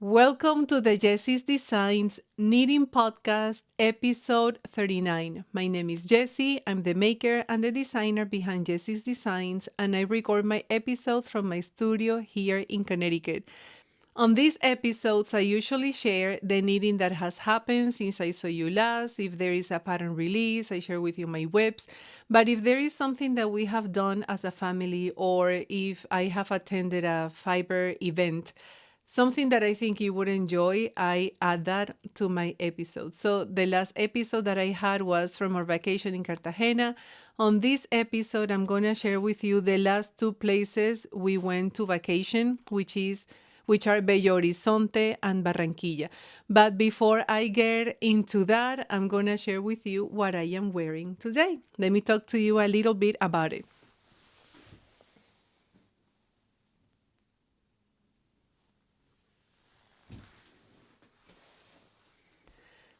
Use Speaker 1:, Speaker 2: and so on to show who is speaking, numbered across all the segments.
Speaker 1: Welcome to the Yessy's Designs Knitting Podcast, episode 39. My name is Yessy. I'm the maker and the designer behind Yessy's Designs, and I record my episodes from my studio here in Connecticut. On these episodes, I usually share the knitting that has happened since I saw you last. If there is a pattern release, I share with you my whips. But if there is something that we have done as a family, or if I have attended a fiber event, something that I think you would enjoy, I add that to my episode. So the last episode that I had was from our vacation in Cartagena. On this episode, I'm going to share with you the last two places we went to vacation, which are Bello Horizonte and Barranquilla. But before I get into that, I'm going to share with you what I am wearing today. Let me talk to you a little bit about it.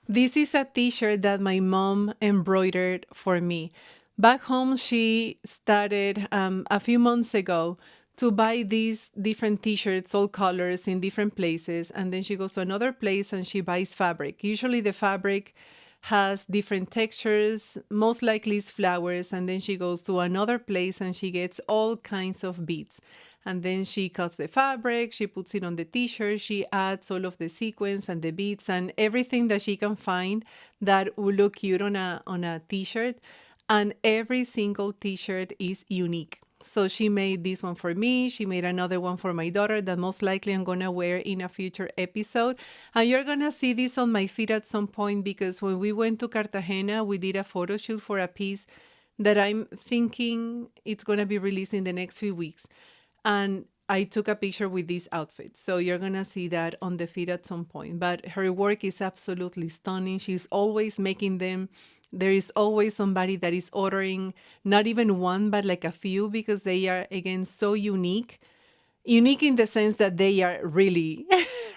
Speaker 1: This is a t-shirt that my mom embroidered for me. Back home, she started a few months ago to buy these different t-shirts, all colors in different places. And then she goes to another place and she buys fabric. Usually the fabric has different textures, most likely it's flowers. And then she goes to another place and she gets all kinds of beads. And then she cuts the fabric, she puts it on the t-shirt, she adds all of the sequins and the beads and everything that she can find that will look cute on a t-shirt. And every single t-shirt is unique. So she made this one for me. She made another one for my daughter that most likely I'm going to wear in a future episode. And you're going to see this on my feed at some point because when we went to Cartagena, we did a photo shoot for a piece that I'm thinking it's going to be released in the next few weeks. And I took a picture with this outfit. So you're going to see that on the feed at some point. But her work is absolutely stunning. She's always making them. There is always somebody that is ordering not even one, but like a few because they are, again, so unique. Unique in the sense that they are really,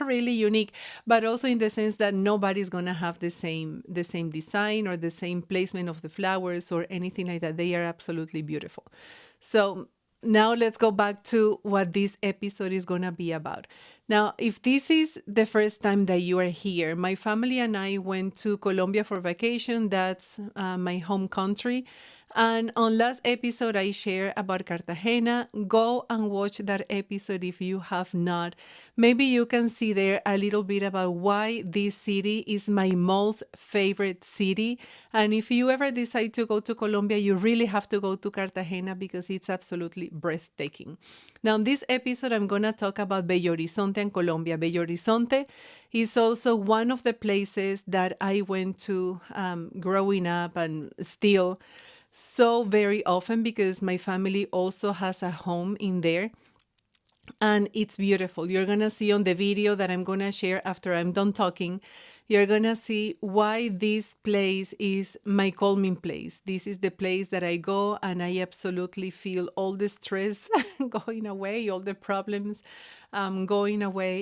Speaker 1: really unique, but also in the sense that nobody's gonna have the same design or the same placement of the flowers or anything like that. They are absolutely beautiful. So now let's go back to what this episode is gonna be about. Now, if this is the first time that you are here, my family and I went to Colombia for vacation. That's my home country. And on last episode, I shared about Cartagena. Go and watch that episode if you have not. Maybe you can see there a little bit about why this city is my most favorite city. And if you ever decide to go to Colombia, you really have to go to Cartagena because it's absolutely breathtaking. Now, in this episode, I'm going to talk about Bello Horizonte and Colombia. Bello Horizonte is also one of the places that I went to growing up and still so very often because my family also has a home in there and it's beautiful. You're going to see on the video that I'm going to share after I'm done talking, you're going to see why this place is my calming place. This is the place that I go and I absolutely feel all the stress going away, all the problems going away.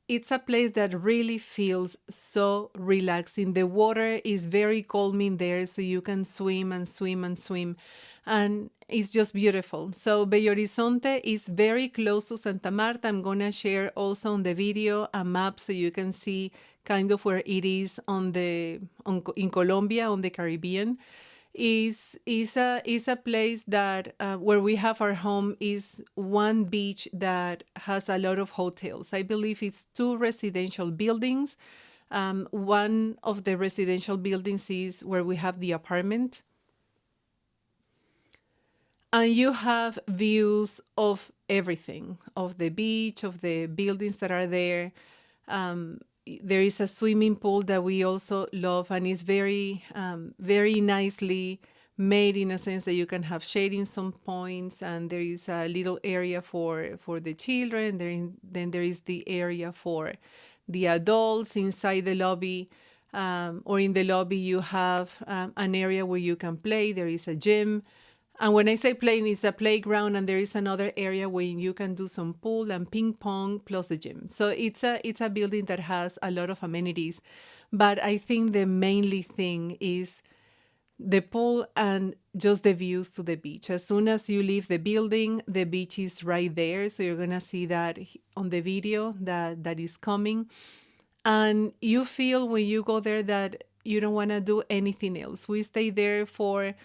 Speaker 1: It's a place that really feels so relaxing. The water is very calming there, so you can swim and swim and swim. And it's just beautiful. So Bello Horizonte is very close to Santa Marta. I'm going to share also on the video a map so you can see kind of where it is in Colombia, on the Caribbean. Is a place that where we have our home is one beach that has a lot of hotels. I believe it's two residential buildings. One of the residential buildings is where we have the apartment, and you have views of everything, of the beach, of the buildings that are there. There is a swimming pool that we also love, and it's very nicely made in a sense that you can have shade in some points, and there is a little area for the children. Then there is the area for the adults inside the lobby. Or in the lobby, you have an area where you can play. There is a gym. And when I say playing, it's a playground, and there is another area where you can do some pool and ping pong plus the gym. So it's a building that has a lot of amenities. But I think the mainly thing is the pool and just the views to the beach. As soon as you leave the building, the beach is right there. So you're gonna see that on the video that is coming. And you feel when you go there that you don't want to do anything else. We stayed there for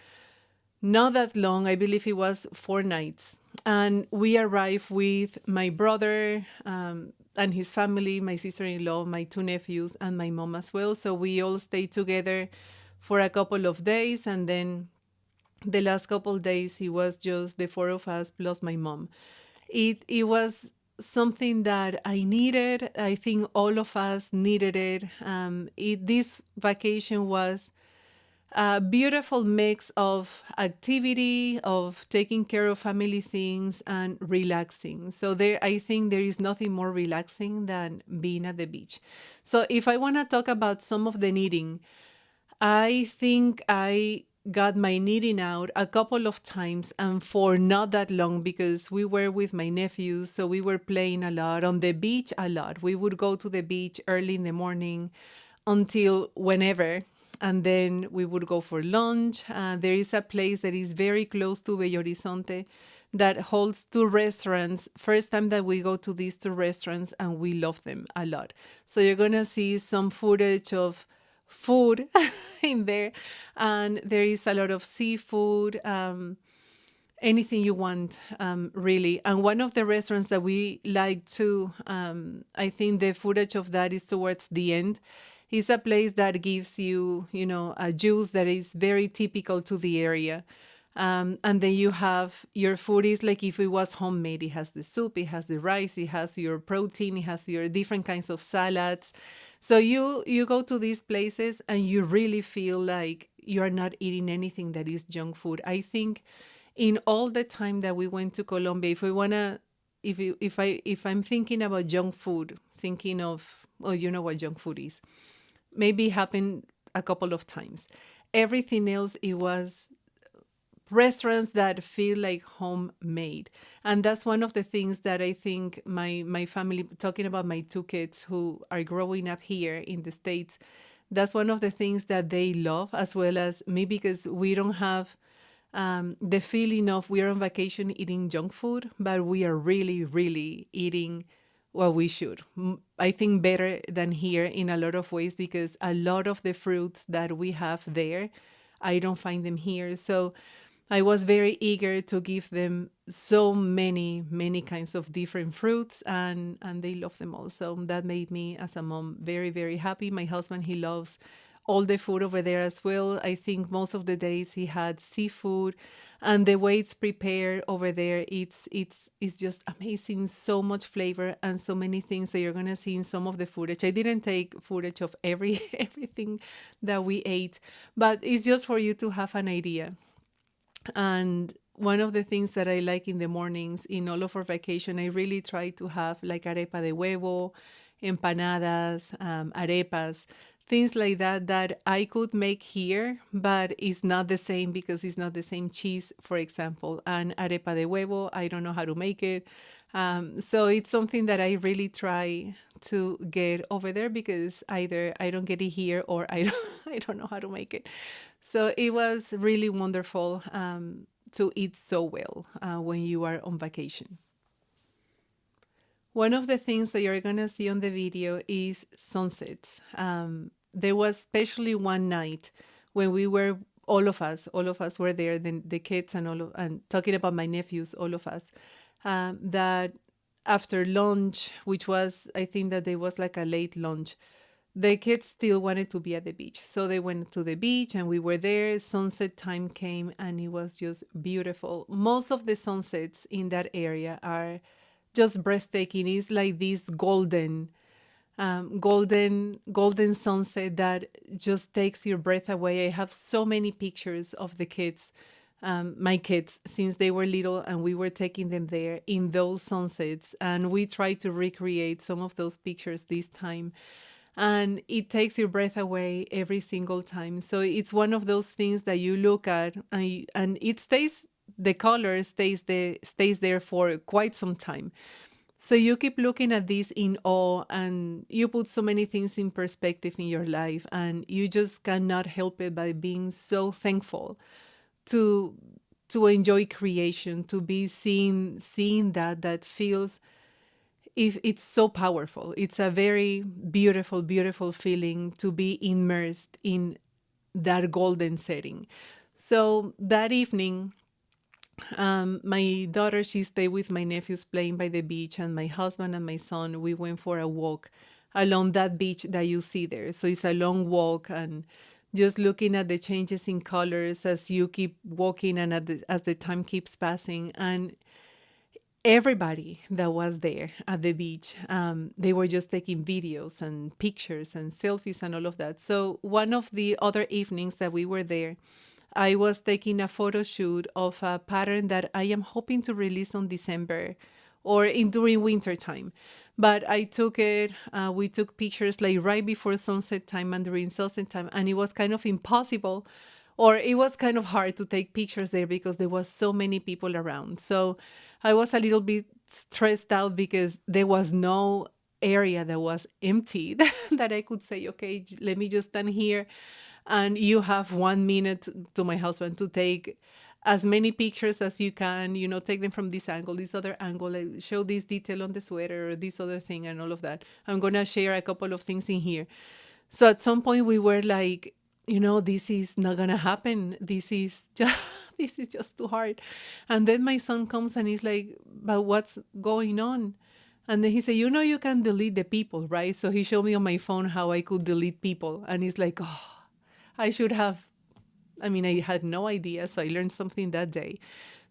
Speaker 1: not that long. I believe it was 4 nights. And we arrived with my brother and his family, my sister in law, my two nephews, and my mom as well. So we all stayed together for a couple of days. And then the last couple days, it was just the four of us plus my mom. It was something that I needed. I think all of us needed it. This vacation was a beautiful mix of activity, of taking care of family things, and relaxing. So there, I think there is nothing more relaxing than being at the beach. So if I want to talk about some of the knitting, I think I got my knitting out a couple of times and for not that long because we were with my nephews, so we were playing a lot on the beach a lot. We would go to the beach early in the morning until whenever, and then we would go for lunch. There is a place that is very close to Belo Horizonte that holds two restaurants. First time that we go to these two restaurants and we love them a lot. So you're gonna see some footage of food in there, and there is a lot of seafood, anything you want, really. And one of the restaurants that we like to, I think the footage of that is towards the end. It's a place that gives you, a juice that is very typical to the area. And then you have your food is like if it was homemade. It has the soup, it has the rice, it has your protein, it has your different kinds of salads. So you go to these places and you really feel like you are not eating anything that is junk food. I think in all the time that we went to Colombia, if we wanna, if I'm thinking about junk food, thinking of, well, you know what junk food is. Maybe it happened a couple of times. Everything else, it was restaurants that feel like homemade. And that's one of the things that I think my family, talking about my two kids who are growing up here in the States, that's one of the things that they love as well as me, because we don't have the feeling of we are on vacation eating junk food, but we are really, really eating what we should. I think better than here in a lot of ways, because a lot of the fruits that we have there, I don't find them here. So I was very eager to give them so many, many kinds of different fruits, and they love them all. So that made me, as a mom, very, very happy. My husband, he loves all the food over there as well. I think most of the days he had seafood, and the way it's prepared over there, it's just amazing. So much flavor and so many things that you're gonna see in some of the footage. I didn't take footage of everything that we ate, but it's just for you to have an idea. And one of the things that I like in the mornings in all of our vacation, I really try to have like arepa de huevo, empanadas, arepas, things like that that I could make here, but it's not the same because it's not the same cheese, for example. And arepa de huevo, I don't know how to make it. So it's something that I really try to get over there because either I don't get it here or I don't, I don't know how to make it. So it was really wonderful to eat so well when you are on vacation. One of the things that you're going to see on the video is sunsets. There was especially one night when we were, all of us were there, the kids and and talking about my nephews, all of us, that after lunch, which was, I think that there was like a late lunch, the kids still wanted to be at the beach. So they went to the beach and we were there. Sunset time came and it was just beautiful. Most of the sunsets in that area are just breathtaking. It's like this golden sunset that just takes your breath away. I have so many pictures of the kids, my kids, since they were little, and we were taking them there in those sunsets. And we try to recreate some of those pictures this time. And it takes your breath away every single time. So it's one of those things that you look at and it stays, the color stays there for quite some time. So you keep looking at this in awe, and you put so many things in perspective in your life, and you just cannot help it by being so thankful to enjoy creation, to be seeing that feels, if it's so powerful. It's a very beautiful, beautiful feeling to be immersed in that golden setting. So that evening, my daughter, she stayed with my nephews playing by the beach, and my husband and my son, we went for a walk along that beach that you see there. So it's a long walk, and just looking at the changes in colors as you keep walking and as the time keeps passing. And everybody that was there at the beach, they were just taking videos and pictures and selfies and all of that. So one of the other evenings that we were there, I was taking a photo shoot of a pattern that I am hoping to release on December or in during winter time. But I took it, we took pictures like right before sunset time and during sunset time, and it was kind of impossible, or it was kind of hard to take pictures there because there was so many people around. So I was a little bit stressed out because there was no area that was empty that I could say, okay, let me just stand here, and you have 1 minute, to my husband, to take as many pictures as you can, take them from this angle, this other angle, like show this detail on the sweater or this other thing and all of that. I'm going to share a couple of things in here. So at some point we were like, this is not gonna happen. This is just this is just too hard. And then my son comes and he's like, but what's going on? And then he said, you can delete the people, right? So he showed me on my phone how I could delete people. And he's like, oh, I should have. I mean, I had no idea. So I learned something that day.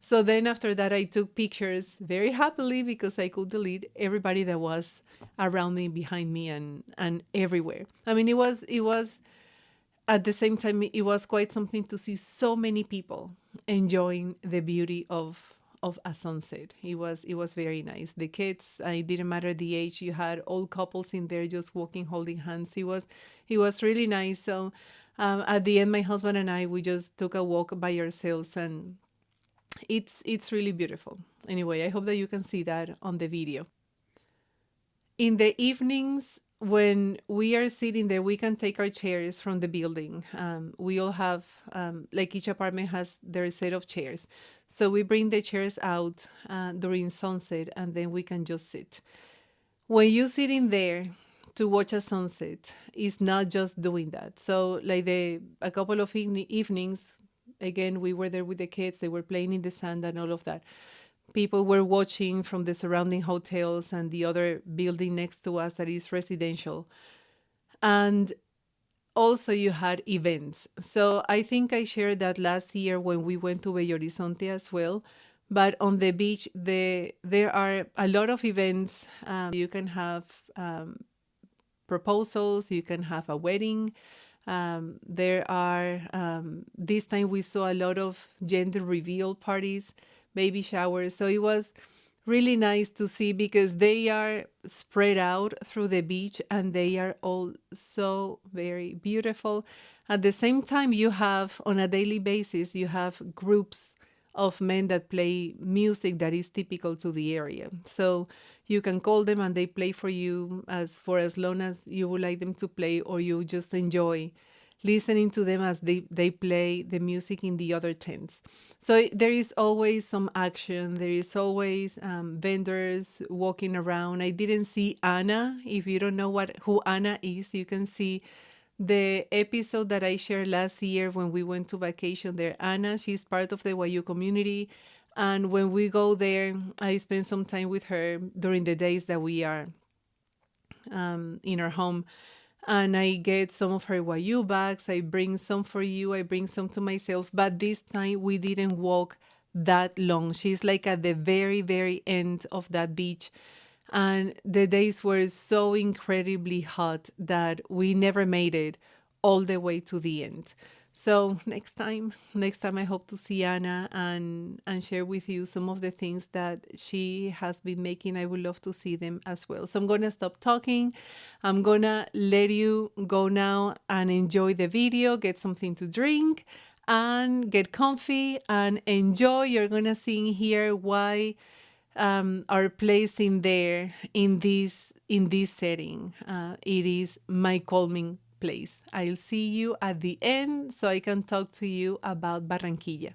Speaker 1: So then after that, I took pictures very happily because I could delete everybody that was around me, behind me, and everywhere. I mean, it was at the same time, it was quite something to see so many people enjoying the beauty of a sunset. It was very nice. The kids, it didn't matter the age. You had old couples in there just walking, holding hands. It was really nice. So at the end, my husband and I, we just took a walk by ourselves, and it's really beautiful. Anyway, I hope that you can see that on the video. In the evenings, when we are sitting there, we can take our chairs from the building. We all have, like each apartment has their set of chairs. So we bring the chairs out during sunset, and then we can just sit. When you sit in there to watch a sunset, it's not just doing that. So like a couple of evenings, again, we were there with the kids. They were playing in the sand and all of that. People were watching from the surrounding hotels and the other building next to us that is residential. And also you had events. So I think I shared that last year when we went to Belo Horizonte as well. But on the beach, there are a lot of events. You can have proposals, you can have a wedding. There are, this time we saw a lot of gender reveal parties, baby showers. So it was really nice to see because they are spread out through the beach and they are all so very beautiful. At the same time, you have on a daily basis, you have groups of men that play music that is typical to the area. So you can call them and they play for you as long as you would like them to play, or you just enjoy listening to them as they play the music in the other tents. So there is always some action. There is always vendors walking around. I didn't see Anna. If you don't know who Anna is, you can see the episode that I shared last year when we went to vacation there. Anna, she's part of the YU community. And when we go there, I spend some time with her during the days that we are in our home. And I get some of her YU bags. I bring some for you. I bring some to myself. But this time we didn't walk that long. She's like at the very, very end of that beach. And the days were so incredibly hot that we never made it all the way to the end. So next time I hope to see Anna and share with you some of the things that she has been making. I would love to see them as well. So I'm gonna stop talking. I'm gonna let you go now and enjoy the video, get something to drink and get comfy and enjoy. You're gonna see here why are placed in there in this setting. It is my calming place. I'll see you at the end so I can talk to you about Barranquilla.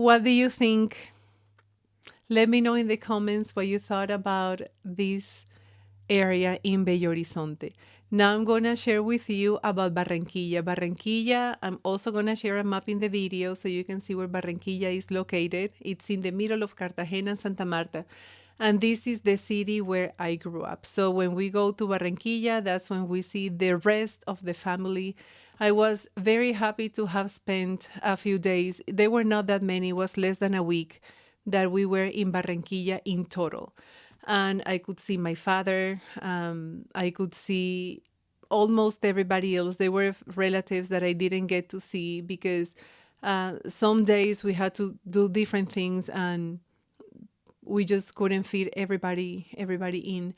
Speaker 1: what do you think? Let me know in the comments what you thought about this area in Belo Horizonte. Now I'm going to share with you about Barranquilla. Barranquilla, I'm also going to share a map in the video so you can see where Barranquilla is located. It's in the middle of Cartagena and Santa Marta. And this is the city where I grew up. So when we go to Barranquilla, that's when we see the rest of the family. I was very happy to have spent a few days. They were not that many, it was less than a week that we were in Barranquilla in total. And I could see my father, I could see almost everybody else. There were relatives that I didn't get to see because some days we had to do different things and we just couldn't fit everybody in.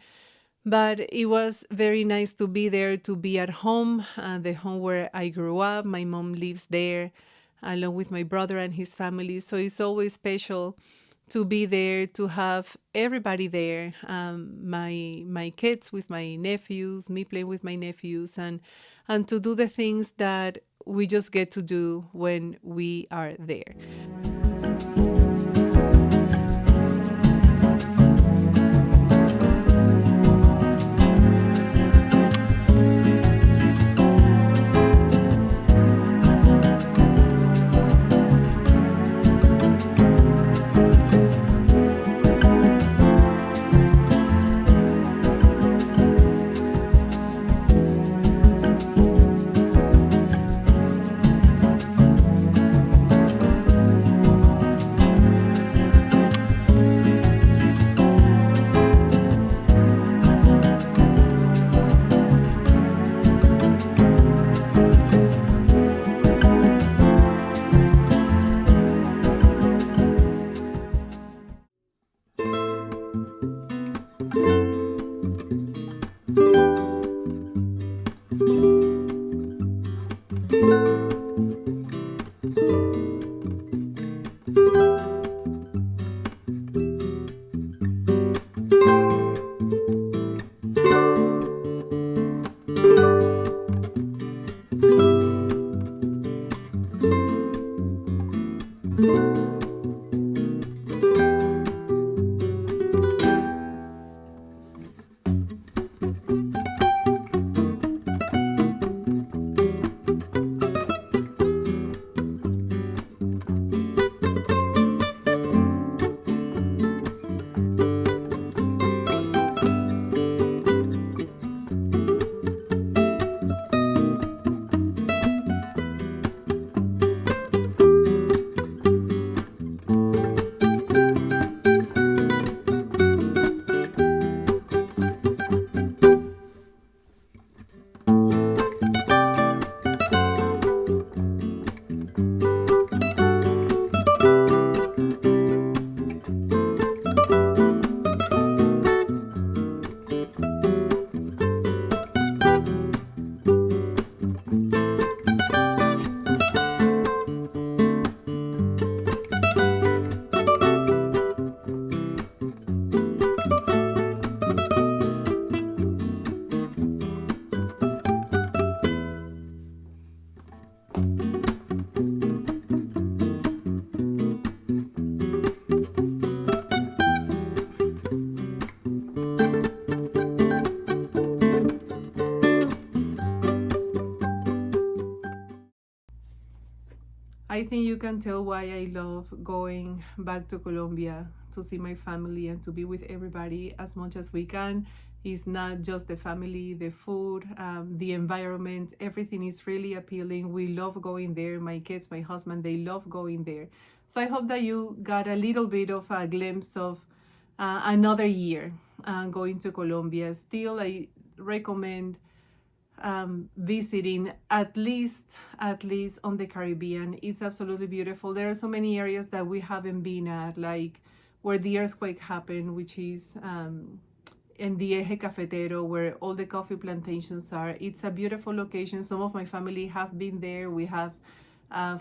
Speaker 1: But it was very nice to be there, to be at home, the home where I grew up. My mom lives there along with my brother and his family. So it's always special to be there, to have everybody there, my kids with my nephews, me playing with my nephews, and to do the things that we just get to do when we are there. I think you can tell why I love going back to Colombia to see my family and to be with everybody as much as we can. It's not just the family, the food, the environment, everything is really appealing. We love going there. My kids, my husband, they love going there. So I hope that you got a little bit of a glimpse of another year going to Colombia. Still, I recommend visiting at least on the Caribbean. It's absolutely beautiful. There are so many areas that we haven't been at, like where the earthquake happened, which is in the Eje Cafetero, where all the coffee plantations are. It's a beautiful location. Some of my family have been there. We have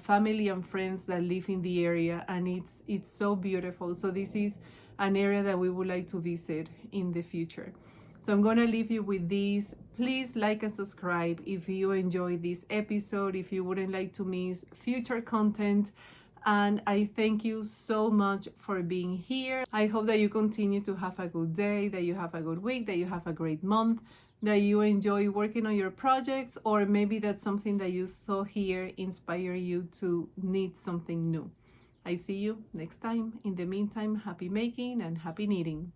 Speaker 1: family and friends that live in the area, and it's so beautiful. So this is an area that we would like to visit in the future. So I'm gonna leave you with this. Please like and subscribe if you enjoyed this episode, if you wouldn't like to miss future content. And I thank you so much for being here. I hope that you continue to have a good day, that you have a good week, that you have a great month, that you enjoy working on your projects, or maybe that's something that you saw here inspire you to need something new. I see you next time. In the meantime, happy making and happy knitting.